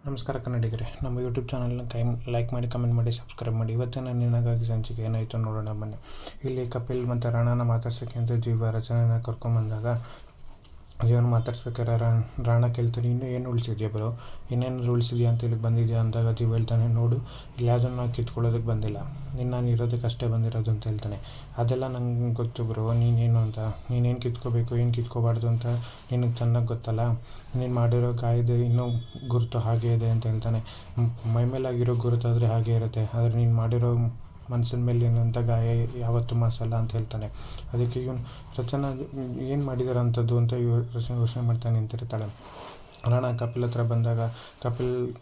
ನಮಸ್ಕಾರ ಕನ್ನಡಿಗರೇ, ನಮ್ಮ ಯೂಟ್ಯೂಬ್ ಚಾನಲ್ನ ಲೈಕ್ ಮಾಡಿ, ಕಮೆಂಟ್ ಮಾಡಿ, ಸಬ್ಸ್ಕ್ರೈಬ್ ಮಾಡಿ. ಇವತ್ತಿನ ನಿನಗಾಗಿ ಸಂಚಿಕೆ ಏನಾಯಿತು ನೋಡೋಣ ಬನ್ನಿ. ಇಲ್ಲಿ ಕಪಿಲ್ ಮತ್ತು ರಾಣಾನ ಮಾತಾಡ್ಸೋಕ್ಕೆ ಅಂತ ಜೀವ ರಚನೆನ ಕರ್ಕೊಂಬಂದಾಗ ಜೀವನ ಮಾತಾಡ್ಸ್ಬೇಕಾದ್ರೆ ರಾಣ ಕೇಳ್ತಾನೆ, ಇನ್ನೂ ಏನು ಉಳಿಸಿದ್ಯಾ ಬ್ರೋ, ಇನ್ನೇನು ಉಳಿಸಿದ್ಯಾ ಅಂತ ಇಲ್ಲಿಗೆ ಬಂದಿದ್ಯಾ ಅಂದಾಗ ಜೀವ ಹೇಳ್ತಾನೆ, ನೋಡು ಇಲ್ಲಿ ಯಾವುದನ್ನು ನಾವು ಕಿತ್ಕೊಳ್ಳೋದಕ್ಕೆ ಬಂದಿಲ್ಲ, ನಾನು ಇರೋದಕ್ಕೆ ಅಷ್ಟೇ ಬಂದಿರೋದು ಅಂತ ಹೇಳ್ತಾನೆ. ಅದೆಲ್ಲ ನಂಗೆ ಗೊತ್ತು ಬ್ರೋ, ನೀನೇನು ಅಂತ, ನೀನೇನು ಕಿತ್ಕೋಬೇಕು ಏನು ಕಿತ್ಕೋಬಾರ್ದು ಅಂತ ನಿನಗೆ ಚೆನ್ನಾಗಿ ಗೊತ್ತಲ್ಲ, ನೀನು ಮಾಡಿರೋ ಗಾಯದ ಇನ್ನೂ ಗುರುತು ಹಾಗೇ ಇದೆ ಅಂತ ಹೇಳ್ತಾನೆ. ಮೈಮೇಲಾಗಿರೋ ಗುರುತಾದರೆ ಹಾಗೇ ಇರುತ್ತೆ, ಆದರೆ ನೀನು ಮಾಡಿರೋ ಮನಸ್ಸಿನ ಮೇಲೆ ಏನಂತ ಗಾಯ ಯಾವತ್ತೂ ಮಾಸಲ್ಲ ಅಂತ ಹೇಳ್ತಾನೆ. ಅದಕ್ಕೆ ಇವನು ರಚನಾ ಏನು ಮಾಡಿದಾರೆ ಅಂಥದ್ದು ಅಂತ ಯೋಚನೆ ಮಾಡ್ತಾನೆ ನಿಂತಿರ್ತಾಳೆ. ರಾಣ ಕಪಿಲ್ ಹತ್ರ ಬಂದಾಗ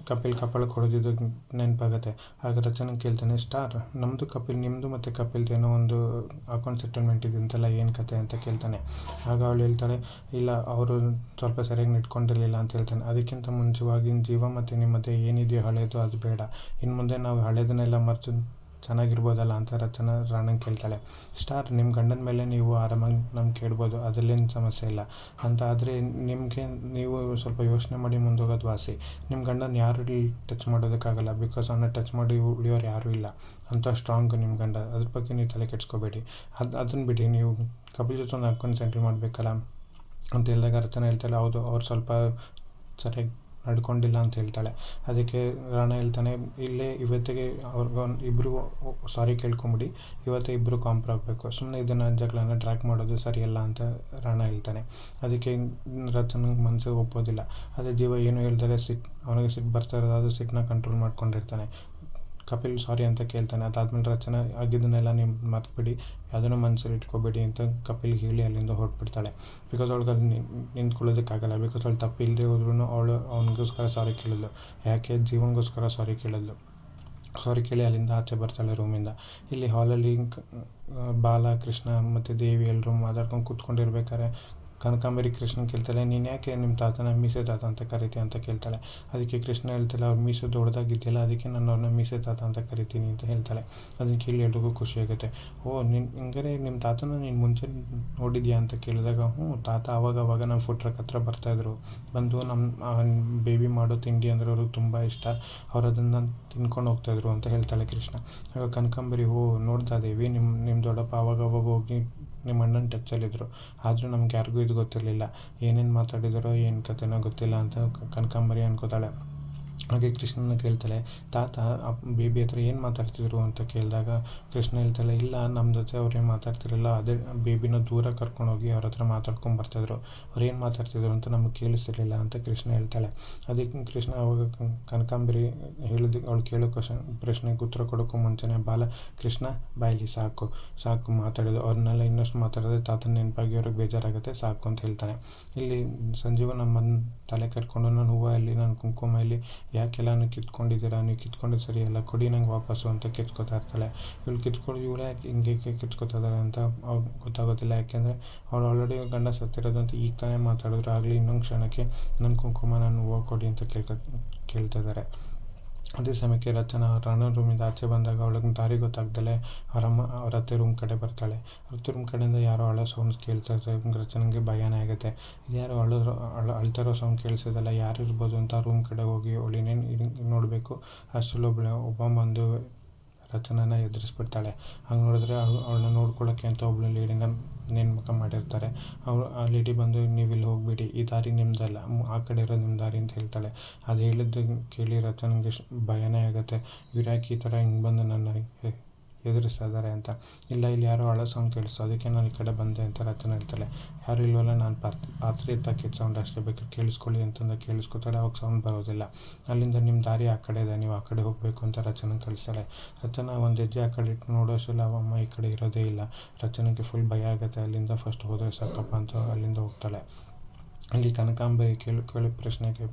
ಕಪಿಲ್ ಕಪಾಳಕ್ಕೆ ಹೊಡೆದಿದ್ದು ನೆನಪಾಗುತ್ತೆ. ಆಗ ರಚನಾ ಕೇಳ್ತಾನೆ, ಸ್ಟಾರ್ ನಮ್ಮದು ಕಪಿಲ್, ನಿಮ್ಮದು ಮತ್ತು ಕಪಿಲ್ದು ಏನೋ ಒಂದು ಅಕೌಂಟ್ ಸೆಟಲ್ಮೆಂಟ್ ಇದೆ ಅಂತೆಲ್ಲ ಏನು ಕತೆ ಅಂತ ಕೇಳ್ತಾನೆ. ಆಗ ಅವಳು ಹೇಳ್ತಾಳೆ, ಇಲ್ಲ ಅವರು ಸ್ವಲ್ಪ ಸರಿಯಾಗಿ ಇಟ್ಕೊಂಡಿರಲಿಲ್ಲ ಅಂತ ಹೇಳ್ತಾನೆ. ಅದಕ್ಕಿಂತ ಮುಂಚೆವಾಗಿ ಜೀವ ಮತ್ತು ನಿಮ್ಮ ಮಧ್ಯೆ ಏನಿದೆಯೋ ಹಳೆಯದು ಅದು ಬೇಡ, ಇನ್ನು ಮುಂದೆ ನಾವು ಹಳೆಯದನ್ನೆಲ್ಲ ಮರೆತು ಚೆನ್ನಾಗಿರ್ಬೋದಲ್ಲ ಅಂತ ರಚನಾ ರಾಣಂಗೆ ಕೇಳ್ತಾಳೆ. ಸ್ಟಾರ್ ನಿಮ್ಮ ಗಂಡನ ಮೇಲೆ ನೀವು ಆರಾಮಾಗಿ ನಂಬಿಕೆ ಇಡ್ಬೋದು, ಅದರಲ್ಲೇನು ಸಮಸ್ಯೆ ಇಲ್ಲ ಅಂತ, ಆದರೆ ನೀವು ಸ್ವಲ್ಪ ಯೋಚನೆ ಮಾಡಿ ಮುಂದೋಗೋದು ವಾಸಿ. ನಿಮ್ಮ ಗಂಡನ ಯಾರು ಟಚ್ ಮಾಡೋದಕ್ಕಾಗಲ್ಲ, ಬಿಕಾಸ್ ಅವನ್ನ ಟಚ್ ಮಾಡಿ ಉಳಿಯೋರು ಯಾರೂ ಇಲ್ಲ, ಅಂಥ ಸ್ಟ್ರಾಂಗ್ ನಿಮ್ಮ ಗಂಡ, ಅದ್ರ ಬಗ್ಗೆ ನೀವು ತಲೆ ಕೆಡಿಸ್ಕೋಬೇಡಿ. ಅದನ್ನು ಬಿಡಿ, ನೀವು ಕಪಿಲ್ ಜೊತೆ ಒಂದು ಅಕೌಂಟ್ ಸೆಂಟ್ಲ್ ಮಾಡಬೇಕಲ್ಲ ಅಂತ ಹೇಳಿದಾಗ ರಚನಾ ಹೇಳ್ತಾಳೆ, ಹೌದು ಅವ್ರು ಸ್ವಲ್ಪ ಸರಿಯಾಗಿ ನಡ್ಕೊಂಡಿಲ್ಲ ಅಂತ ಹೇಳ್ತಾಳೆ. ಅದಕ್ಕೆ ರಾಣ ಹೇಳ್ತಾನೆ, ಇಲ್ಲೇ ಇವತ್ತಿಗೆ ಇಬ್ಬರು ಸಾರಿ ಕೇಳ್ಕೊಂಬಿಡಿ, ಇವತ್ತೇ ಇಬ್ಬರು ಕಾಂಪ್ರ ಆಗಬೇಕು, ಸುಮ್ಮನೆ ಇದನ್ನು ಜಗಳನ್ನ ಡ್ರ್ಯಾಗ್ ಮಾಡೋದು ಸರಿಯಲ್ಲ ಅಂತ ರಾಣ ಹೇಳ್ತಾನೆ. ಅದಕ್ಕೆ ರಚನೆಗೆ ಮನಸ್ಸಿಗೆ ಒಪ್ಪೋದಿಲ್ಲ. ಅದೇ ಜೀವ ಏನು ಹೇಳ್ತಾರೆ, ಅವನಿಗೆ ಸಿಟ್ಟು ಬರ್ತಾ ಇರೋದು, ಅದು ಸಿಟ್ಟನ್ನ ಕಂಟ್ರೋಲ್ ಮಾಡ್ಕೊಂಡಿರ್ತಾನೆ. ಕಪಿಲ್ ಸಾರಿ ಅಂತ ಕೇಳ್ತಾನೆ. ಅದಾದಮೇಲೆ ರಚನಾ ಆಗಿದ್ದನ್ನೆಲ್ಲ ನೀವು ಮರ್ತ್ಬಿಡಿ, ಯಾವುದನ್ನು ಮನಸ್ಸಲ್ಲಿ ಇಟ್ಕೋಬೇಡಿ ಅಂತ ಕಪಿಲ್ಗೆ ಹೇಳಿ ಅಲ್ಲಿಂದ ಹೊರಟ್ಬಿಡ್ತಾಳೆ. ಬಿಕಾಸ್ ಅವಳಿಗೆ ಅಲ್ಲಿ ನಿಂತ್ಕೊಳ್ಳೋದಕ್ಕಾಗಲ್ಲ, ಬಿಕಾಸ್ ಅವಳು ತಪ್ಪಿಲ್ಲದೆ ಹೋದ್ರೂ ಅವಳು ಅವನಿಗೋಸ್ಕರ ಸಾರಿ ಕೇಳಿದ್ಲು. ಯಾಕೆ ಜೀವನಿಗೋಸ್ಕರ ಸಾರಿ ಕೇಳಿದ್ಲು. ಸಾರಿ ಕೇಳಿ ಅಲ್ಲಿಂದ ಆಚೆ ಬರ್ತಾಳೆ ರೂಮಿಂದ. ಇಲ್ಲಿ ಹಾಲಲ್ಲಿ ಬಾಲ, ಕೃಷ್ಣ ಮತ್ತು ದೇವಿ ಎಲ್ಲರೂ ಮಾತಾಡ್ಕೊಂಡು ಕೂತ್ಕೊಂಡಿರ್ಬೇಕಾದ್ರೆ ಕನಕಾಂಬರಿ ಕೃಷ್ಣ ಕೇಳ್ತಾಳೆ, ನೀನು ಯಾಕೆ ನಿಮ್ಮ ತಾತನ ಮೀಸೆ ತಾತ ಅಂತ ಕರಿತೀಯ ಅಂತ ಕೇಳ್ತಾಳೆ. ಅದಕ್ಕೆ ಕೃಷ್ಣ ಹೇಳ್ತಾಳೆ, ಅವ್ರ ಮೀಸೆ ದೊಡ್ಡದಾಗಿದ್ದಿಲ್ಲ, ಅದಕ್ಕೆ ನಾನು ಅವ್ರನ್ನ ಮೀಸೆ ತಾತ ಅಂತ ಕರಿತೀನಿ ಅಂತ ಹೇಳ್ತಾಳೆ. ಅದನ್ನು ಕೇಳಿ ಎಲ್ರಿಗೂ ಖುಷಿಯಾಗುತ್ತೆ. ಹಿಂಗಾರೆ ನಿಮ್ಮ ತಾತನ ನೀನು ಮುಂಚೆ ನೋಡಿದ್ಯಾ ಅಂತ ಕೇಳಿದಾಗ, ತಾತ ಅವಾಗ ನಮ್ಮ ಫುಡ್ ಟ್ರಕ್ ಹತ್ರ ಬರ್ತಾಯಿದ್ರು, ಬಂದು ನಮ್ಮ ಬೇಬಿ ಮಾಡೋ ತಿಂಡಿ ಅಂದರೆ ಅವ್ರಿಗೆ ತುಂಬ ಇಷ್ಟ, ಅವ್ರು ಅದನ್ನು ತಿನ್ಕೊಂಡು ಹೋಗ್ತಾಯಿದ್ರು ಅಂತ ಹೇಳ್ತಾಳೆ ಕೃಷ್ಣ. ಆಗ ಕನಕಾಂಬರಿ, ನೋಡ್ತಾ ದೇವಿ, ನಿಮ್ಮ ದೊಡ್ಡಪ್ಪ ಅವಾಗ ಹೋಗಿ ನಿಮ್ಮ ಅಣ್ಣನ ಟಚ್ಚಲ್ಲಿದ್ದರು, ಆದರೂ ನಮ್ಗೆ ಯಾರಿಗೂ ಇದು ಗೊತ್ತಿರಲಿಲ್ಲ, ಏನೇನು ಮಾತಾಡಿದಾರೋ ಏನು ಕತೆನೋ ಗೊತ್ತಿಲ್ಲ ಅಂತ ಕನಕಾಂಬರಿ ಅನ್ಕೋತಾಳೆ. ಹಾಗೆ ಕೃಷ್ಣನ ಕೇಳ್ತಾಳೆ, ತಾತ ಬೇಬಿ ಹತ್ರ ಏನು ಮಾತಾಡ್ತಿದ್ರು ಅಂತ ಕೇಳಿದಾಗ ಕೃಷ್ಣ ಹೇಳ್ತಾಳೆ, ಇಲ್ಲ ನಮ್ಮ ಜೊತೆ ಅವ್ರೇನು ಮಾತಾಡ್ತಿರಲಿಲ್ಲ, ಅದೇ ಬೇಬಿನ ದೂರ ಕರ್ಕೊಂಡೋಗಿ ಅವ್ರ ಹತ್ರ ಮಾತಾಡ್ಕೊಂಡು ಬರ್ತಾಯಿದ್ರು, ಅವ್ರೇನು ಮಾತಾಡ್ತಿದ್ರು ಅಂತ ನಮಗೆ ಕೇಳಿಸ್ತಿರ್ಲಿಲ್ಲ ಅಂತ ಕೃಷ್ಣ ಹೇಳ್ತಾಳೆ. ಅದಕ್ಕೆ ಕೃಷ್ಣ ಅವಾಗ ಕನಕಾಂಬರಿ ಅವಳು ಕೇಳೋ ಪ್ರಶ್ನೆಗೆ ಉತ್ತರ ಕೊಡೋಕ್ಕೂ ಮುಂಚೆನೇ ಕೃಷ್ಣ ಬಾಯಲ್ಲಿ ಸಾಕು ಮಾತಾಡೋದು, ಅವ್ರನ್ನೆಲ್ಲ ಇನ್ನಷ್ಟು ಮಾತಾಡಿದ್ರೆ ತಾತನ ನೆನಪಾಗಿ ಅವ್ರಿಗೆ ಬೇಜಾರಾಗುತ್ತೆ, ಸಾಕು ಅಂತ ಹೇಳ್ತಾನೆ. ಇಲ್ಲಿ ಸಂಜೀವ ನಮ್ಮನ್ನು ತಲೆ ಕರ್ಕೊಂಡು, ನಾನು ಹೂವು ಇಲ್ಲಿ, ನಾನು ಕುಂಕುಮ ಇಲ್ಲಿ, ಯಾಕೆಲ್ಲ ಕಿತ್ಕೊಂಡಿದ್ದೀರಾ, ನೀವು ಕಿತ್ಕೊಂಡು ಸರಿಯಲ್ಲ, ಕೊಡಿ ನಂಗೆ ವಾಪಸ್ಸು ಅಂತ ಕಿತ್ಕೋತಾ ಇರ್ತಾಳೆ. ಇವಳು ಯಾಕೆ ಹಿಂಗೆ ಕಿತ್ಕೋತಾ ಇದ್ದಾರೆ ಅಂತ ಗೊತ್ತಾಗೋದಿಲ್ಲ. ಯಾಕೆಂದರೆ ಅವಳು ಆಲ್ರೆಡಿ ಗಂಡ ಸತ್ತಿರೋದು ಅಂತ ಈಗ ತಾನೇ ಮಾತಾಡಿದ್ರು, ಆಗಲಿ ಇನ್ನೊಂದು ಕ್ಷಣಕ್ಕೆ ನನ್ನ ಕುಂಕುಮ ನಾನು ಹೂವು ಕೊಡಿ ಅಂತ ಕೇಳ್ತಾ ಇದ್ದಾರೆ. ಅದೇ ಸಮಯಕ್ಕೆ ರಚನಾ ರಾಣ ರೂಮಿಂದ ಆಚೆ ಬಂದಾಗ ಅವಳಿಗೆ ದಾರಿ ಗೊತ್ತಾಗ್ದಲೆ ಅವ್ರ ಅತ್ತೆ ರೂಮ್ ಕಡೆ ಬರ್ತಾಳೆ. ಅತ್ತೆ ರೂಮ್ ಕಡೆಯಿಂದ ಯಾರೋ ಅಳೋ ಸೌಂಡ್ಸ್ ಕೇಳ್ತಾ ಇರ್ತಾರೆ. ರಚನೆಗೆ ಭಯನೇ ಆಗುತ್ತೆ, ಇದು ಯಾರೋ ಅಳ್ತಾರೋ ಸೌಂಡ್ ಕೇಳಿಸೋದಲ್ಲ, ಯಾರು ಇರ್ಬೋದು ಅಂತ ರೂಮ್ ಕಡೆ ಹೋಗಿ ಅವಳು ಇನ್ನೇನು ನೋಡಬೇಕು, ಅಷ್ಟರಲ್ಲಿ ಒಬ್ಬ ಬಂದು ರಚನಾನ ಎದುರಿಸ್ಬಿಡ್ತಾಳೆ. ಹಂಗೆ ನೋಡಿದ್ರೆ ಅವಳನ್ನ ನೋಡ್ಕೊಳ್ಳೋಕ್ಕೆ ಅಂತ ಒಬ್ಬಳು ಲೇಡಿನ ನೇಮಕ ಮಾಡಿರ್ತಾರೆ. ಆ ಲೇಡಿ ಬಂದು, ನೀವು ಇಲ್ಲಿ ಹೋಗ್ಬಿಡಿ, ಈ ದಾರಿ ನಿಮ್ಮದಲ್ಲ, ಆ ಕಡೆ ಇರೋದು ನಿಮ್ಮ ದಾರಿ ಅಂತ ಹೇಳ್ತಾಳೆ. ಅದು ಹೇಳಿದ್ದು ಕೇಳಿ ರಚನೆಗೆ ಭಯನೇ ಆಗುತ್ತೆ, ಇವ್ರು ಯಾಕೆ ಈ ಥರ ಹಿಂಗೆ ಬಂದು ನನ್ನ ಎದುರಿಸ್ತಾ ಇದ್ದಾರೆ ಅಂತ. ಇಲ್ಲ, ಇಲ್ಲಿ ಯಾರೋ ಅಳೋ ಸೌಂಡ್ ಕೇಳಿಸ್ತು, ಅದಕ್ಕೆ ನಾನು ಈ ಕಡೆ ಬಂದೆ ಅಂತ ರಚನೆ ಹೇಳ್ತಾಳೆ. ಯಾರು ಇಲ್ವಲ್ಲ, ನಾನು ಪಾತ್ರೆ ಎತ್ತಾಕಿದ್ದು ಸೌಂಡ್ ಅಷ್ಟೇ, ಬೇಕಾದ್ರೆ ಕೇಳಿಸ್ಕೊಳ್ಳಿ ಅಂತಂದು ಕೇಳಿಸ್ಕೊತಾಳೆ. ಅವಾಗ ಸೌಂಡ್ ಬರೋದಿಲ್ಲ. ಅಲ್ಲಿಂದ ನಿಮ್ಮ ದಾರಿ ಆ ಕಡೆ ಇದೆ, ನೀವು ಆ ಕಡೆ ಹೋಗಬೇಕು ಅಂತ ರಚನೆ ಕಳಿಸ್ತಾಳೆ. ರಚನಾ ಒಂದು ಹೆಜ್ಜೆ ಆ ಕಡೆ ಇಟ್ಟು ನೋಡೋಷ್ಟಲ್ಲ ಅವಮ್ಮ ಈ ಕಡೆ ಇರೋದೇ ಇಲ್ಲ. ರಚನೆಗೆ ಫುಲ್ ಭಯ ಆಗುತ್ತೆ, ಅಲ್ಲಿಂದ ಫಸ್ಟ್ ಹೋದರೆ ಸಾಕಪ್ಪ ಅಂತ ಅಲ್ಲಿಂದ ಹೋಗ್ತಾಳೆ. ಅಲ್ಲಿ ಕನಕಾಂಬರಿ ಕೇಳೋ ಪ್ರಶ್ನೆಗೆ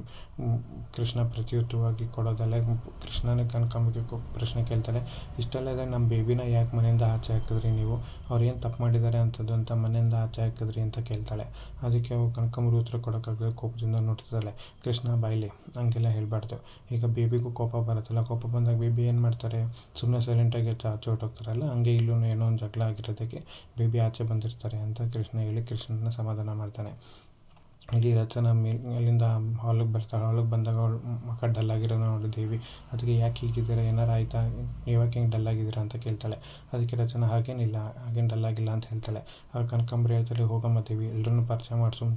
ಕೃಷ್ಣ ಪ್ರತ್ಯುತ್ತರವಾಗಿ ಕೊಡೋದಲ್ಲ, ಕೃಷ್ಣನೇ ಕನಕಾಂಬರಿಗೆ ಪ್ರಶ್ನೆ ಕೇಳ್ತಾಳೆ, ಇಷ್ಟೆಲ್ಲ ಇದೆ, ನಮ್ಮ ಬೇಬಿನ ಯಾಕೆ ಮನೆಯಿಂದ ಆಚೆ ಹಾಕಿದ್ರಿ ನೀವು, ಅವ್ರು ಏನು ತಪ್ಪು ಮಾಡಿದ್ದಾರೆ ಅಂಥದ್ದು ಅಂತ ಮನೆಯಿಂದ ಆಚೆ ಹಾಕಿದ್ರಿ ಅಂತ ಕೇಳ್ತಾಳೆ. ಅದಕ್ಕೆ ಅವ್ರು ಕನಕಾಂಬರಿ ಉತ್ತರ ಕೊಡೋಕ್ಕಾಗದೆ ಕೋಪದಿಂದ ನೋಡ್ತಿದ್ದಾಳೆ. ಕೃಷ್ಣ ಬಾಯ್ಲಿ, ಹಂಗೆಲ್ಲ ಹೇಳಬಾರ್ದು, ಈಗ ಬೇಬಿಗೂ ಕೋಪ ಬರುತ್ತಲ್ಲ, ಕೋಪ ಬಂದಾಗ ಬೇಬಿ ಏನು ಮಾಡ್ತಾರೆ, ಸುಮ್ಮನೆ ಸೈಲೆಂಟಾಗಿ ಆಚೆ ಹೊರಟೋಗ್ತಾರಲ್ಲ, ಹಂಗೆ ಇಲ್ಲೂ ಏನೋ ಒಂದು ಜಗಳ ಆಗಿರೋದಕ್ಕೆ ಬೇಬಿ ಆಚೆ ಬಂದಿರ್ತಾರೆ ಅಂತ ಕೃಷ್ಣ ಹೇಳಿ ಕೃಷ್ಣನ ಸಮಾಧಾನ ಮಾಡ್ತಾನೆ. ಇಲ್ಲಿ ರಚನಾ ಅಲ್ಲಿಂದ ಹಾಲಿಗೆ ಬರ್ತಾಳೆ. ಹಾಲಿಗೆ ಬಂದಾಗ ಅವಳು ಮುಖ ಡಲ್ಲಾಗಿರೋದು ನೋಡಿ ದೇವಿ ಅದಕ್ಕೆ ಯಾಕೆ ಹೀಗಿದ್ದೀರಾ, ಏನಾರು ಆಯಿತಾ, ಇವಾಗ ಹಿಂಗೆ ಡಲ್ಲಾಗಿದ್ದೀರಾ ಅಂತ ಕೇಳ್ತಾಳೆ. ಅದಕ್ಕೆ ರಚನಾ ಹಾಗೇನಿಲ್ಲ, ಹಾಗೇನು ಡಲ್ಲಾಗಿಲ್ಲ ಅಂತ ಹೇಳ್ತಾಳೆ. ಆಗ ಕನಕಾಂಬರಿ ಹೇಳ್ತಾಳೆ, ಹೋಗಮ್ಮ ದೇವಿ, ಎಲ್ಲರನ್ನೂ ಪರಿಚಯ ಮಾಡಿಸು,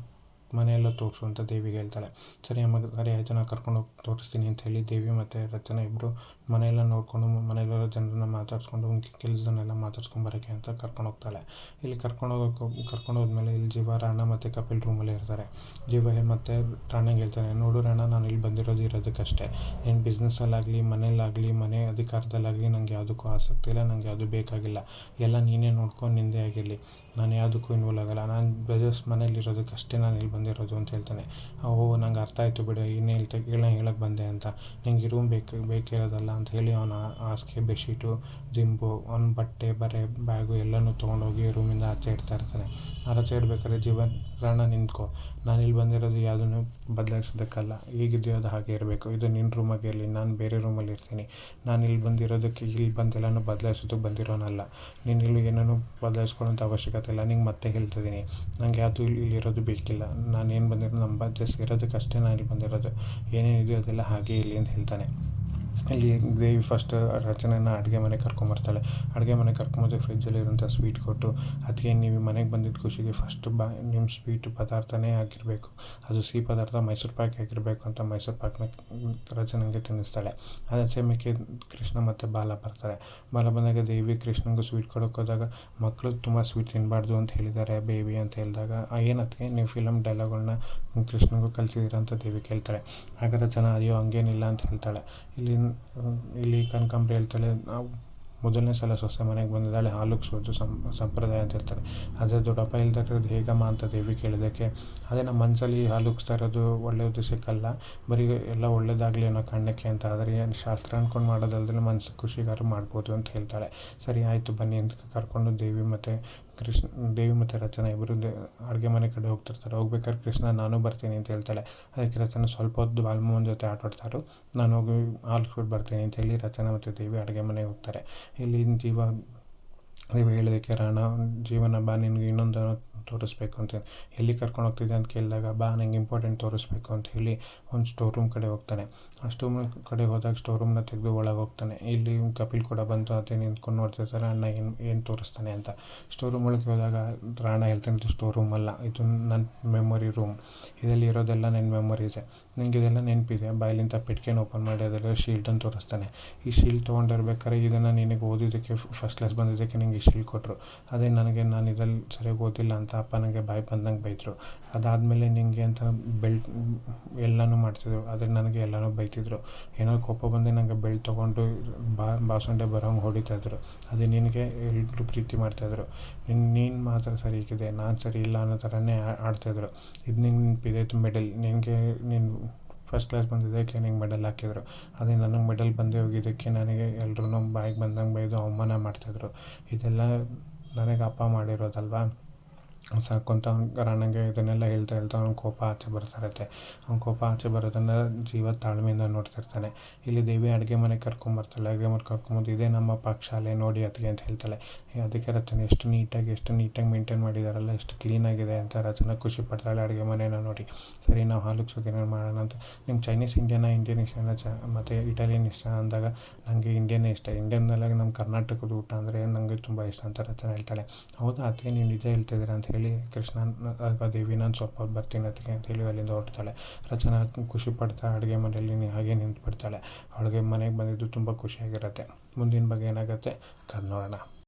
ಮನೆಯೆಲ್ಲ ತೋರಿಸು ಅಂತ ದೇವಿಗೆ ಹೇಳ್ತಾಳೆ. ಸರಿ ಅಮ್ಮ, ಸರಿ ಆಯಿತು, ನಾನು ಕರ್ಕೊಂಡೋಗಿ ತೋರಿಸ್ತೀನಿ ಅಂತ ಹೇಳಿ ದೇವಿ ಮತ್ತು ರಚನಾ ಇಬ್ಬರು ಮನೆಯೆಲ್ಲ ನೋಡಿಕೊಂಡು ಮನೆಯಲ್ಲಿರೋ ಜನರನ್ನ ಮಾತಾಡಿಸ್ಕೊಂಡು ಕೆಲಸದನ್ನೆಲ್ಲ ಮಾತಾಡ್ಸ್ಕೊಂಬರೋಕ್ಕೆ ಅಂತ ಕರ್ಕೊಂಡು ಹೋಗ್ತಾಳೆ. ಇಲ್ಲಿ ಕರ್ಕೊಂಡೋದ್ಮೇಲೆ ಇಲ್ಲಿ ಜೀವ, ರಾಣ ಮತ್ತು ಕಪಿಲ್ ರೂಮಲ್ಲಿ ಇರ್ತಾರೆ. ಜೀವ ಮತ್ತು ರಾಣಂಗೆ ಹೇಳ್ತಾನೆ, ನೋಡು ರಾಣ, ನಾನು ಇಲ್ಲಿ ಬಂದಿರೋದು ಇರೋದಕ್ಕಷ್ಟೇ. ಏನು ಬಿಸ್ನೆಸ್ಸಲ್ಲಾಗಲಿ ಮನೇಲಾಗಲಿ ಮನೆ ಅಧಿಕಾರದಲ್ಲಾಗಲಿ ನನಗೆ ಯಾವುದಕ್ಕೂ ಆಸಕ್ತಿ ಇಲ್ಲ, ನನಗೆ ಯಾವುದು ಬೇಕಾಗಿಲ್ಲ. ಎಲ್ಲ ನೀನೇ ನೋಡ್ಕೊಂಡು ನಿಂದೇ ಆಗಿರಲಿ, ನಾನು ಯಾವುದಕ್ಕೂ ಇನ್ವಾಲ್ವ್ ಆಗೋಲ್ಲ. ನಾನು ಜಸ್ಟ್ ಮನೇಲಿರೋದಕ್ಕಷ್ಟೇ ನಾನು ಇಲ್ಲಿ ಬಂದಿರೋದು ಅಂತ ಹೇಳ್ತಾನೆ. ನಂಗೆ ಅರ್ಥ ಆಯಿತು ಬಿಡು, ಏನು ಹೇಳಕ್ಕೆ ಬಂದೆ ಅಂತ. ನಿಂಗೆ ರೂಮ್ ಬೇಕಿರೋದಲ್ಲ ಅಂತ ಹೇಳಿ ಅವನ ಹಾಸಿಗೆ, ಬೆಡ್ಶೀಟು, ದಿಂಬು, ಅವ್ನ ಬಟ್ಟೆ ಬರೆ ಬ್ಯಾಗು ಎಲ್ಲನೂ ತೊಗೊಂಡೋಗಿ ರೂಮಿಂದ ಆಚೆ ಇಡ್ತಾ ಇರ್ತಾನೆ. ಆಚೆ ಇಡ್ಬೇಕಾದ್ರೆ ಜೀವನ್, ರಾಣ ನಿಂತ್ಕೊ, ನಾನು ಇಲ್ಲಿ ಬಂದಿರೋದು ಯಾವುದನ್ನು ಬದಲಾಯಿಸೋದಕ್ಕಲ್ಲ, ಹೇಗಿದೆಯೋ ಅದು ಹಾಗೆ ಇರಬೇಕು. ಇದು ನಿನ್ನ ರೂಮಾಗೆ ಇರಲಿ, ನಾನು ಬೇರೆ ರೂಮಲ್ಲಿ ಇರ್ತೀನಿ. ನಾನು ಇಲ್ಲಿ ಬಂದಿರೋದಕ್ಕೆ, ಇಲ್ಲಿ ಬಂದೆಲ್ಲನೂ ಬದಲಾಯಿಸೋದಕ್ಕೆ ಬಂದಿರೋನಲ್ಲ. ನೀನು ಇಲ್ಲಿ ಏನೂ ಬದಲಾಯಿಸ್ಕೊಳ್ಳೋಂಥ ಅವಶ್ಯಕತೆ ಇಲ್ಲ. ನಿಂಗೆ ಮತ್ತೆ ಹೇಳ್ತಿದ್ದೀನಿ, ನನಗೆ ಯಾವುದು ಇಲ್ಲಿರೋದು ಬೇಕಿಲ್ಲ. ನಾನು ಏನು ಬಂದಿರೋದು ನಮ್ಮ ಜಸ್ಟ್ ಇರೋದಕ್ಕಷ್ಟೇ ನಾನು ಇಲ್ಲಿ ಬಂದಿರೋದು. ಏನೇನಿದೆಯೋ ಅದೆಲ್ಲ ಹಾಗೆ ಇರಲಿ ಅಂತ ಹೇಳ್ತಾನೆ. ಇಲ್ಲಿ ದೇವಿ ಫಸ್ಟ್ ರಚನೆನ ಅಡುಗೆ ಮನೆಗೆ ಕರ್ಕೊಂಬರ್ತಾಳೆ. ಅಡುಗೆ ಮನೆಗೆ ಕರ್ಕೊಂಬಂದು ಫ್ರಿಜ್ಜಲ್ಲಿರೋಂಥ ಸ್ವೀಟ್ ಕೊಟ್ಟು, ಅದಕ್ಕೆ ನೀವು ಮನೆಗೆ ಬಂದಿದ್ದ ಖುಷಿಗೆ ಫಸ್ಟ್ ನಿಮ್ಮ ಸ್ವೀಟ್ ಪದಾರ್ಥನೇ ಆಗಿರಬೇಕು, ಅದು ಸಿಹಿ ಪದಾರ್ಥ ಮೈಸೂರು ಪಾಕ್ ಆಗಿರಬೇಕು ಅಂತ ಮೈಸೂರು ಪಾಕ್ನ ರಚನೆಗೆ ತಿನ್ನಿಸ್ತಾಳೆ. ಅದೇ ಸಮಯಕ್ಕೆ ಕೃಷ್ಣ ಮತ್ತು ಬಾಲ ಬರ್ತಾರೆ. ಬಾಲ ಬಂದಾಗ ದೇವಿ ಕೃಷ್ಣಂಗೂ ಸ್ವೀಟ್ ಕೊಡೋಕೆ ಹೋದಾಗ, ಮಕ್ಕಳು ತುಂಬ ಸ್ವೀಟ್ ತಿನ್ನಬಾರ್ದು ಅಂತ ಹೇಳಿದ್ದಾರೆ ಬೇಬಿ ಅಂತ ಹೇಳಿದಾಗ, ಏನಕ್ಕೆ ನೀವು ಫಿಲಮ್ ಡೈಲಾಗ್ಗಳನ್ನ ಕೃಷ್ಣಂಗೂ ಕಲಿಸಿದ್ದೀರ ಅಂತ ದೇವಿ ಕೇಳ್ತಾಳೆ. ಆಗ ರಚನಾ, ಅಯ್ಯೋ ಹಂಗೇನಿಲ್ಲ ಅಂತ ಹೇಳ್ತಾಳೆ. ಇಲ್ಲಿ ಕನಕಾಂಬರಿ ಹೇಳ್ತಾಳೆ, ಮೊದಲನೇ ಸಲ ಸೊಸೆ ಮನೆಗೆ ಬಂದಿದ್ದಾಳೆ, ಹಾಲುಗ್ಸೋದು ಸಂಪ್ರದಾಯ ಅಂತ ಹೇಳ್ತಾರೆ. ಆದರೆ ದೊಡ್ಡಪ್ಪ ಇಲ್ದೇ ಇರೋದು ಹೇಗಮ್ಮ ಅಂತ ದೇವಿ ಕೇಳಿದ್ದಕ್ಕೆ, ಅದೇ ನಮ್ಮ ಮನಸ್ಸಲ್ಲಿ ಹಾಲುಗ್ಸ್ತಾ ಇರೋದು ಒಳ್ಳೆಯ ಉದ್ದೇಶಕ್ಕಲ್ಲ, ಬರೀ ಎಲ್ಲ ಒಳ್ಳೇದಾಗಲಿ ಅನ್ನೋ ಕಾರಣಕ್ಕೆ ಅಂತ. ಆದರೆ ಏನು ಶಾಸ್ತ್ರ ಅಂದ್ಕೊಂಡು ಮಾಡೋದಲ್ದೇ ಮನಸ್ಸು ಖುಷಿಗಾರು ಮಾಡ್ಬೋದು ಅಂತ ಹೇಳ್ತಾಳೆ. ಸರಿ ಆಯಿತು ಬನ್ನಿ ಅಂತ ಕರ್ಕೊಂಡು ದೇವಿ ಮತ್ತು ರಚನಾ ಇಬ್ಬರು ಅಡುಗೆ ಮನೆ ಕಡೆ ಹೋಗ್ತಿರ್ತಾರೆ. ಹೋಗ್ಬೇಕಾದ್ರೆ ಕೃಷ್ಣ, ನಾನು ಬರ್ತೀನಿ ಅಂತ ಹೇಳ್ತಾಳೆ. ಅದಕ್ಕೆ ರಚನಾ, ಸ್ವಲ್ಪ ಹೊತ್ತು ಬಾಲಮ್ಮನ ಜೊತೆ ಆಟಾಡ್ತಾರೋ, ನಾನು ಹೋಗಿ ಹಾಲು ಬರ್ತೀನಿ ಅಂತ ಹೇಳಿ ರಚನಾ ಮತ್ತು ದೇವಿ ಅಡುಗೆ ಮನೆಗೆ ಹೋಗ್ತಾರೆ. ಇಲ್ಲಿ ಜೀವ ಹೇಳೋದಕ್ಕೆ ರಾಣ, ಜೀವನ ಬಾ, ನಿನಗೆ ಇನ್ನೊಂದು ತೋರಿಸ್ಬೇಕು ಅಂತ. ಎಲ್ಲಿ ಕರ್ಕೊಂಡು ಹೋಗ್ತಿದ್ದೆ ಅಂತ ಕೇಳಿದಾಗ, ಬಾ ನನಗೆ ಇಂಪಾರ್ಟೆಂಟ್ ತೋರಿಸ್ಬೇಕು ಅಂತ ಹೇಳಿ ಒಂದು ಸ್ಟೋರ್ ರೂಮ್ ಕಡೆ ಹೋಗ್ತಾನೆ. ಆ ಸ್ಟೋರ್ ರೂಮ್ ಕಡೆ ಹೋದಾಗ ಸ್ಟೋರ್ ರೂಮ್ನ ತೆಗೆದು ಒಳಗೆ ಹೋಗ್ತಾನೆ. ಇಲ್ಲಿ ಕಪಿಲ್ ಕೂಡ ಬಂತು ಅದೇ ನಿಂತ್ಕೊಂಡು ನೋಡ್ತಿರ್ತಾರೆ, ಅಣ್ಣ ಏನು ತೋರಿಸ್ತಾನೆ ಅಂತ. ಸ್ಟೋರ್ ರೂಮ್ ಒಳಗೆ ಹೋದಾಗ ರಾಣ ಹೇಳ್ತಾನೆ, ಇದು ಸ್ಟೋರ್ ರೂಮ್ ಅಲ್ಲ, ಇದು ನನ್ನ ಮೆಮೊರಿ ರೂಮ್, ಇದರಲ್ಲಿ ಇರೋದೆಲ್ಲ ನನ್ನ ಮೆಮೊರೀಸೆ, ನನಗೆ ಇದೆಲ್ಲ ನೆನಪಿದೆ. ಬಾಯಿಲಿಂದ ಪೆಟ್ಟಿಗೆನ ಓಪನ್ ಮಾಡಿ ಅದರಲ್ಲಿ ಶೀಲ್ಡನ್ನು ತೋರಿಸ್ತಾನೆ. ಈ ಶೀಲ್ಡ್ ತೊಗೊಂಡಿರ್ಬೇಕಾದ್ರೆ, ಇದನ್ನು ನಿನಗೆ ಓದಿದ್ದಕ್ಕೆ ಫಸ್ಟ್ ಕ್ಲಾಸ್ ಬಂದಿದ್ದಕ್ಕೆ ನಿನಗೆ ಈ ಶೀಲ್ಡ್ ಕೊಟ್ಟರು. ಅದೇ ನಾನು ಇದರಲ್ಲಿ ಸರಿಯಾಗಿ ಓದಿಲ್ಲ ಅಂತ ಅಪ್ಪ ನನಗೆ ಬಾಯಿ ಬಂದಂಗೆ ಬೈದರು. ಅದಾದಮೇಲೆ ನಿನಗೆ ಅಂತ ಬೆಲ್ಟ್ ಎಲ್ಲನೂ ಮಾಡ್ತಿದ್ರು, ಆದರೆ ನನಗೆ ಎಲ್ಲನೂ ಬೈತಿದ್ರು. ಏನೋ ಕೋಪ ಬಂದು ನನಗೆ ಬೆಲ್ಟ್ ತೊಗೊಂಡು ಬಾಸುಂಡೆ ಬರೋಂಗೆ ಹೊಡಿತಾಯಿದ್ರು. ಅದೇ ನಿನಗೆ ಎಲ್ಲರೂ ಪ್ರೀತಿ ಮಾಡ್ತಾಯಿದ್ರು. ನೀನು ಮಾತ್ರ ಸರಿಗಿದೆ, ನಾನು ಸರಿ ಇಲ್ಲ ಅನ್ನೋ ಥರನೇ ಆಡ್ತಾಯಿದ್ರು. ಇದು ನಿಂಗೆ ನೆನಪಿದೆ, ಇದು ಮೆಡಲ್, ನೀನು ಫಸ್ಟ್ ಕ್ಲಾಸ್ ಬಂದಿದ್ದಕ್ಕೆ ನಿಂಗೆ ಮೆಡಲ್ ಹಾಕಿದ್ರು. ಅದೇ ನನಗೆ ಮೆಡಲ್ ಬಂದೇ ಹೋಗಿದ್ದಕ್ಕೆ ನನಗೆ ಎಲ್ಲರೂ ಬಾಯಿಗೆ ಬಂದಂಗೆ ಬೈದು ಅವಮಾನ ಮಾಡ್ತಾಯಿದ್ರು. ಇದೆಲ್ಲ ನನಗೆ ಅಪ್ಪ ಮಾಡಿರೋದಲ್ವಾ ಸಾಕು ಅಂತ ರಾಣಂಗೆ ಇದನ್ನೆಲ್ಲ ಹೇಳ್ತಾ ಅವ್ನ ಕೋಪ ಆಚೆ ಬರ್ತಾ ಇರುತ್ತೆ. ಅವ್ನ ಕೋಪ ಆಚೆ ಬರೋದನ್ನು ಜೀವ ತಾಳ್ಮೆಯಿಂದ ನೋಡ್ತಿರ್ತಾನೆ. ಇಲ್ಲಿ ದೇವಿ ಅಡುಗೆ ಮನೆಗೆ ಕರ್ಕೊಂಬರ್ತಾಳೆ. ಅಡುಗೆ ಮನೆಗೆ ಕರ್ಕೊಂಬಂದು, ಇದೇ ನಮ್ಮ ಪಾಕಶಾಲೆ ನೋಡಿ ಅದಕ್ಕೆ ಅಂತ ಹೇಳ್ತಾಳೆ. ಅದಕ್ಕೆ ರಚನೆ ಎಷ್ಟು ನೀಟಾಗಿ ಮೇಂಟೈನ್ ಮಾಡಿದಾರಲ್ಲ, ಎಷ್ಟು ಕ್ಲೀನಾಗಿದೆ ಅಂತ ರಚನೆ ಖುಷಿ ಪಡ್ತಾಳೆ ಅಡುಗೆ ಮನೇನ ನೋಡಿ. ಸರಿ, ನಾವು ಹಾಲುಗ್ಸೋಕೆ ಏನಾರು ಮಾಡೋಣ ಅಂತ. ನಿಮ್ಗೆ ಚೈನೀಸ್ ಇಂಡಿಯನ್ ಇಷ್ಟನ ಮತ್ತು ಇಟಾಲಿಯನ್ ಇಷ್ಟ ಅಂದಾಗ, ನನಗೆ ಇಂಡಿಯನ್ನೇ ಇಷ್ಟ. ಇಂಡಿಯನ್ನೆಲ್ಲ ನಮ್ಮ ಕರ್ನಾಟಕದ ಊಟ ಅಂದರೆ ನನಗೆ ತುಂಬ ಇಷ್ಟ ಅಂತ ರಚನೆ ಹೇಳ್ತಾಳೆ. ಹೌದಾ ಅದಕ್ಕೆ ನೀವು ನಿಜ ಹೇಳ್ತಿದ್ದೀರಾ ಅಂತ ಹೇಳಿ ಕೃಷ್ಣ ದೇವಿ, ನಾನು ಸ್ವಲ್ಪ ಹೊತ್ತು ಬರ್ತೀನಿ ಅದಕ್ಕೆ ಅಂತ ಹೇಳಿ ಅಲ್ಲಿಂದ ಹೊರಡ್ತಾಳೆ. ರಚನಾ ಖುಷಿ ಪಡ್ತಾ ಅಡುಗೆ ಮನೆಯಲ್ಲಿ ಹಾಗೆ ನಿಂತು ಬಿಡ್ತಾಳೆ. ಅವಳಿಗೆ ಮನೆಗೆ ಬಂದಿದ್ದು ತುಂಬ ಖುಷಿಯಾಗಿರುತ್ತೆ. ಮುಂದಿನ ಬಗ್ಗೆ ಏನಾಗುತ್ತೆ ಕಾದು ನೋಡೋಣ.